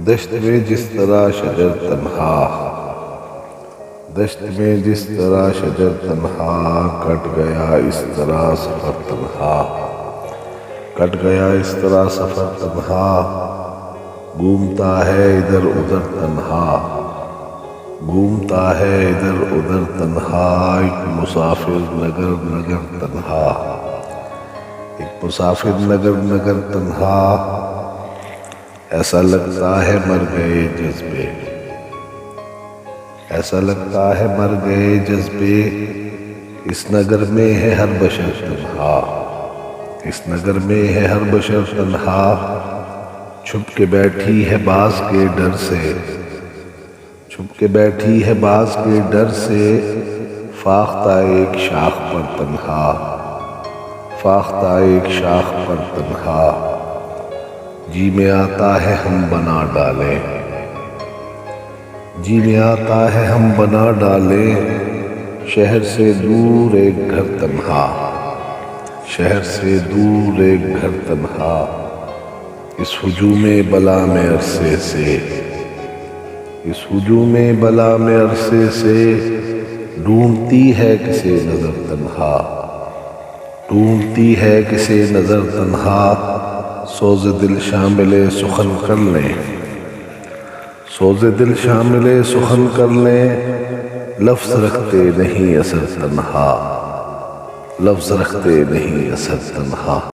دشت میں جس طرح شجر تنہا، دشت میں جس طرح شجر تنہا، کٹ گیا اس طرح سفر تنہا، کٹ گیا اس طرح سفر تنہا، گھومتا ہے ادھر ادھر تنہا، گھومتا ہے ادھر ادھر تنہا، ایک مسافر نگر نگر تنہا، ایک مسافر نگر نگر تنہا، ایسا لگتا ہے مر گئے جذبے، ایسا لگتا ہے مر گئے جذبے، اس نگر میں ہے ہر بشر تنہا، اس نگر میں ہے ہر بشر تنہا، چھپ کے بیٹھی ہے باز کے ڈر سے، چھپ کے بیٹھی ہے باز کے ڈر سے، فاختہ ایک شاخ پر تنہا، فاختہ ایک شاخ پر تنہا، جی میں آتا ہے ہم بنا ڈالیں، جی میں آتا ہے ہم بنا ڈالیں، شہر سے دور ایک گھر تنہا، شہر سے دور ایک گھر تنہا، اس ہجوم بلا میں عرصے سے، اس ہجوم بلا میں عرصے سے، ڈھونڈتی ہے کسے نظر تنہا، ڈھونڈتی ہے کسے نظر تنہا، سوز دل شامل سخن کر لیں، سوز دل شامل سخن کر لیں، لفظ رکھتے نہیں اثر تنہا، لفظ رکھتے نہیں اثر تنہا۔